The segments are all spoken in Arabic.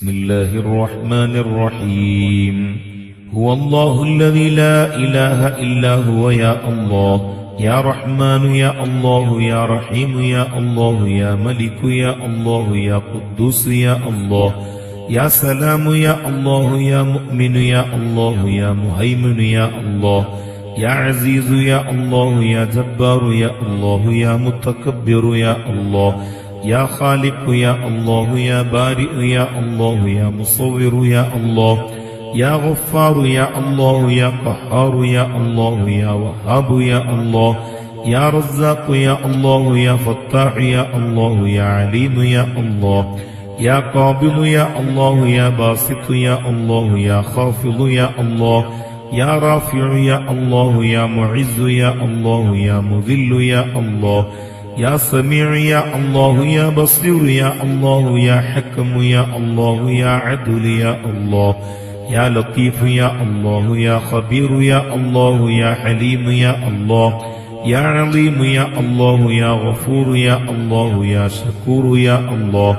بسم الله الرحمن الرحيم. هو الله الذي لا إله إلا هو. يا الله يا رحمن يا الله يا رحيم يا الله يا ملك يا الله يا قدوس يا الله يا سلام يا الله يا مؤمن يا الله يا مهيمن يا الله يا عزيز يا الله يا جبار يا الله يا متكبر يا الله يا خالق يا الله يا بارئ يا الله يا مصور يا الله يا غفار يا الله يا قهار يا الله يا وهاب يا الله يا رزاق يا الله يا فتاح يا الله يا عليم يا الله يا قابض يا الله يا باسط يا الله يا خافض يا الله يا رافع يا الله يا معز يا الله يا مذل يا الله يا سميع يا الله يا بصير يا الله يا حكم يا الله يا عدل يا الله يا لطيف يا الله يا خبير يا الله يا حليم يا الله يا عليم يا الله يا غفور يا الله يا شكور يا الله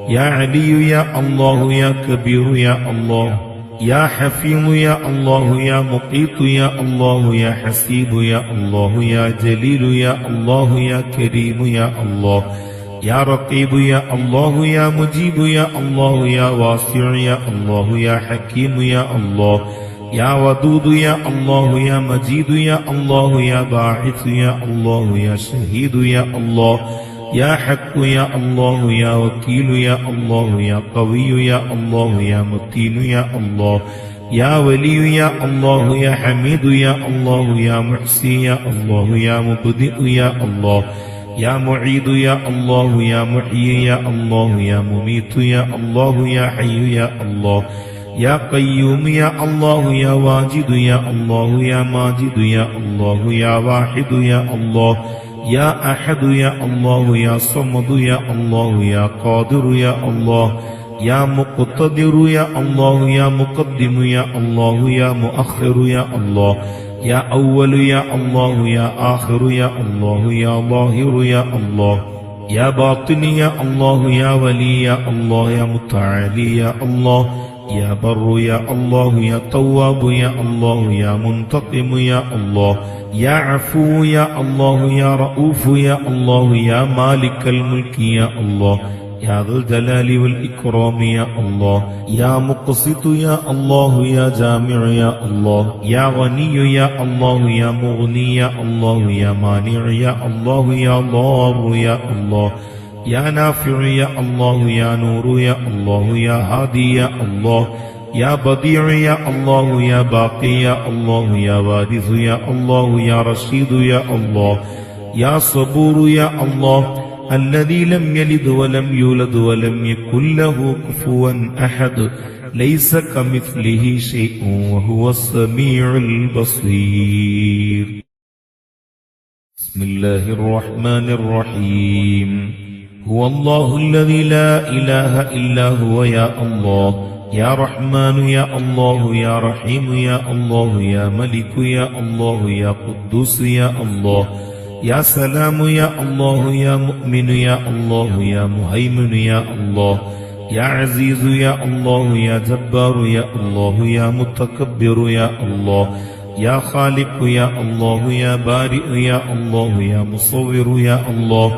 يا علي يا الله يا كبير يا الله يا حفيظ يا الله يا مقيت يا الله يا حسيب يا الله يا جليل يا الله يا كريم يا الله يا رقيب يا الله يا مجيب يا الله يا واسع يا الله يا حكيم يا الله يا ودود يا الله يا مجيد يا الله يا باعث يا الله يا شهيد يا الله يا حق يا الله يا وكيل يا الله يا قوي يا الله يا متين يا الله يا ولي يا الله يا حميد يا الله يا محسي يا الله يا مبدئ يا الله يا معيد يا الله يا محيي يا الله يا مميت يا الله يا حي يا الله يا قيوم يا الله يا واجد يا الله يا ماجد يا الله يا واحد يا الله يا أحد يا الله يا صمد يا الله يا قادر يا الله يا مقتدر يا الله يا مقدم يا الله يا مؤخر يا الله يا أول يا الله يا آخر يا الله يا ظاهر يا الله يا باطن يا الله يا ولي يا الله يا متعالي يا الله يا بر يا الله يا تواب يا الله يا منتقم يا الله يا عفو يا الله يا رؤوف يا الله يا مالك الملك يا الله يا ذا الجلال والإكرام يا الله يا مقسط يا الله يا جامع يا الله يا غني يا الله يا مغني يا الله يا مانع يا الله يا ضار يا الله يا نافع يا الله يا نور يا الله يا هادي يا الله يا بديع يا الله يا باقي يا الله يا وارث يا الله يا رشيد يا الله يا صبور يا الله الذي لم يلد ولم يولد ولم يكن له كفوا أحد ليس كمثله شيء وهو السميع البصير. بسم الله الرحمن الرحيم. هو الله الذي لا إله إلا هو. يا الله يا رحمن يا الله يا رحيم يا الله يا ملك يا الله يا قدوس يا الله يا سلام يا الله يا مؤمن يا الله يا مهيمن يا الله يا عزيز يا الله يا جبار يا الله يا متكبر يا الله يا خالق يا الله يا بارئ يا الله يا مصور يا الله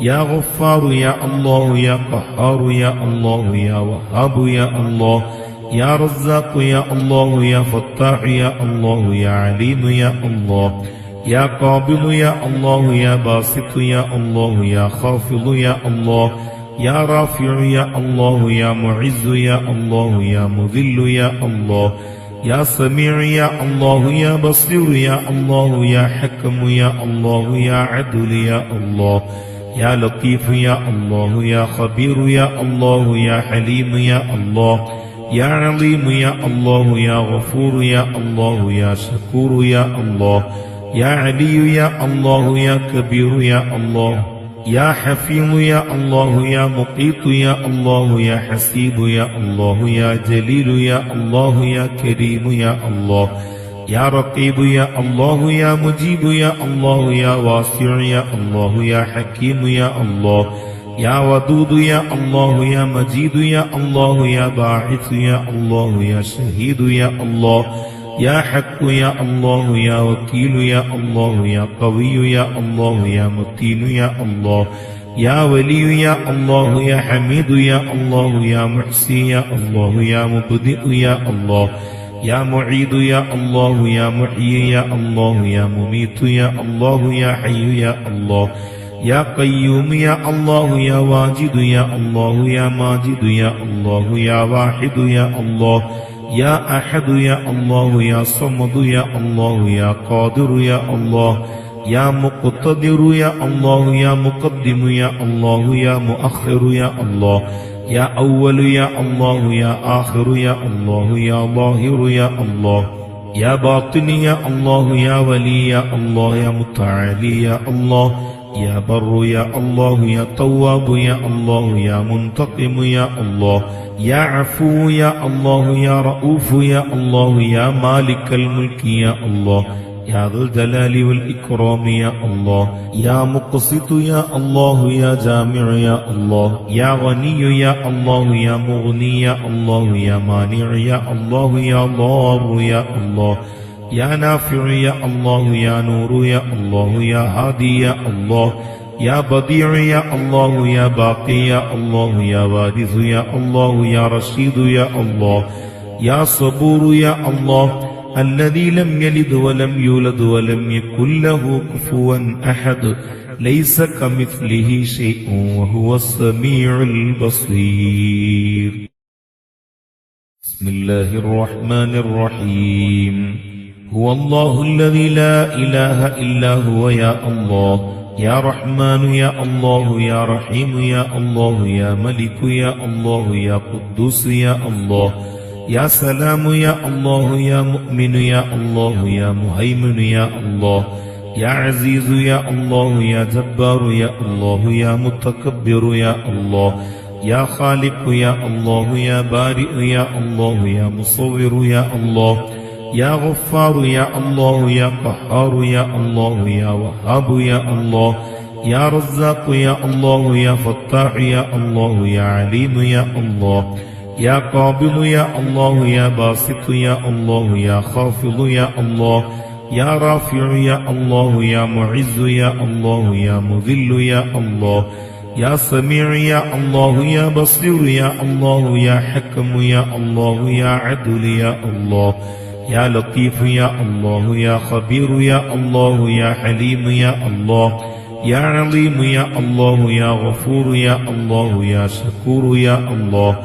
يا غفار يا الله يا قهار يا الله يا وهاب يا الله يا رزاق يا الله يا فتاح يا الله يا عليم يا الله يا قابض يا الله يا باسط يا الله يا خافض يا الله يا رافع يا الله يا معز يا الله يا مذل يا الله يا سميع يا الله يا بصير يا الله يا حكم يا الله يا عدل يا الله يا لطيف يا الله يا خبير يا الله يا حليم يا الله يا عليم يا الله يا غفور يا الله يا شكور يا الله يا علي يا الله يا كبير يا الله يا حفيظ يا الله يا مقيت يا الله يا حسيب يا الله يا جليل يا الله يا كريم يا الله يا رقيب يا الله يا مجيب يا الله يا واسع يا الله يا حكيم يا الله يا ودود يا الله يا مجيد يا الله يا باعث يا الله يا شهيد يا الله يا حق يا الله يا وكيل يا الله يا قوي يا الله يا متين يا الله يا ولي يا الله يا حميد يا الله يا محسي يا الله يا مبدئ يا الله يا معيد يا الله يا محيي يا الله يا مميت يا الله يا حي يا الله يا قيوم يا الله يا واجد يا الله يا ماجد يا الله يا واحد يا الله يا أحد يا الله يا صمد يا الله يا قادر يا الله يا مقتدر يا الله يا مقدم يا الله يا مؤخر يا الله يا أول يا الله يا آخر يا الله يا ظاهر يا الله يا باطن يا الله يا ولي يا الله يا متعالي يا الله يا بر يا الله يا تواب يا الله يا منتقم يا الله يا عفو يا الله يا رؤوف يا الله يا مالك الملك يا الله يا ذو الجلال والإكرام يا الله يا مقسط يا الله يا جامع يا الله يا غني يا الله يا مغني يا الله يا مانع يا الله يا ضار يا الله يا نافع يا الله يا نور يا الله يا هادي يا الله يا بديع يا الله يا باقي يا الله يا وارث يا الله يا رشيد يا الله يا صبور يا الله الذي لم يلد ولم يولد ولم يكن له كفوا أحد ليس كمثله شيء وهو السميع البصير. بسم الله الرحمن الرحيم. هو الله الذي لا إله إلا هو يا الله يا رحمن يا الله يا رحيم يا الله يا ملك يا الله يا قدوس يا الله يا سلام يا الله يا مؤمن يا الله يا مهيمن يا الله يا عزيز يا الله يا جبار يا الله يا متكبر يا الله يا خالق يا الله يا بارئ يا الله يا مصور يا الله يا غفار يا الله يا قهار يا الله يا وهاب يا الله يا رزاق يا الله يا فتاح يا الله يا عليم يا الله يا قابض يا الله يا باسط يا الله يا خافض يا الله يا رافع يا الله يا معز يا الله يا مذل يا الله يا سميع يا الله يا بصير يا الله يا حكم يا الله يا عدل يا الله يا لطيف يا الله يا خبير يا الله يا حليم يا الله يا عليم يا الله يا غفور يا الله يا شكور يا الله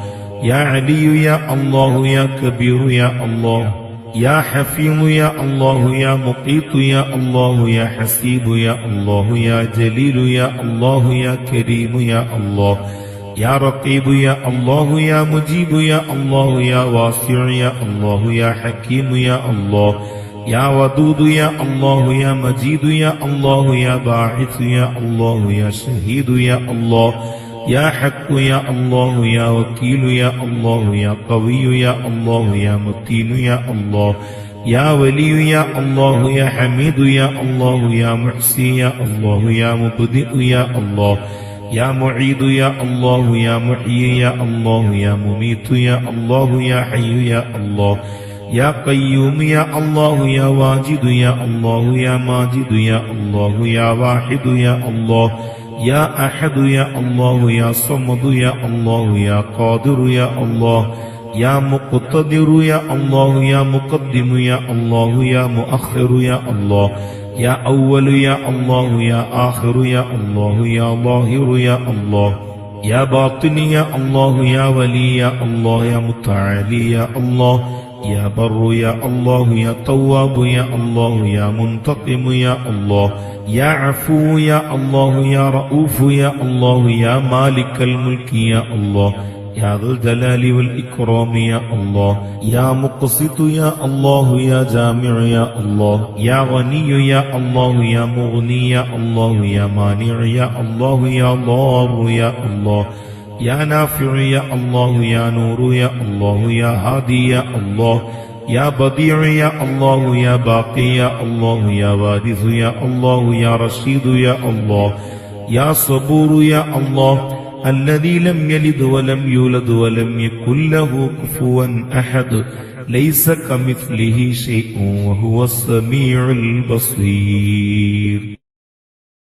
يا علي يا الله يا كبير يا الله يا حفيظ يا الله يا مقيت يا الله يا حسيب يا الله يا جليل يا الله يا كريم يا الله يا رقيب يا الله يا مجيب يا الله يا واسع يا الله يا حكيم يا الله يا ودود يا الله يا مجيد يا الله يا باعث يا الله يا شهيد يا الله يا حق يا الله يا وكيل يا الله يا قوي يا الله يا متين يا الله يا ولي يا الله يا حميد يا الله يا محسي يا الله يا مبدئ يا الله يا معيد يا الله يا محيي يا الله يا مميت يا الله يا حي يا الله يا قيوم يا الله يا واجد يا الله يا ماجد يا الله يا واحد يا الله يا أحد يا الله يا صمد يا الله يا قادر يا الله يا مقتدر يا الله يا مقدم يا الله يا مؤخر يا الله يا أول يا الله يا آخر يا الله يا ظاهر يا الله يا باطن يا الله يا ولي يا الله يا متعالي يا الله يا بر يا الله يا تواب يا الله يا منتقم يا الله يا عفو يا الله يا رؤوف يا الله يا مالك الملك يا الله يا ذو الجلال والإكرام يا الله يا مقسط يا الله يا جامع يا الله يا غني يا الله يا مغني يا الله يا مانع يا الله يا ضار يا الله يا نافع يا الله يا نور يا الله يا هادي يا الله يا بديع يا الله يا باقي يا الله يا وارث يا الله يا رشيد يا الله يا صبور يا الله الذي لم يلد ولم يولد ولم يكن له كفوا أحد ليس كمثله شيء وهو السميع البصير.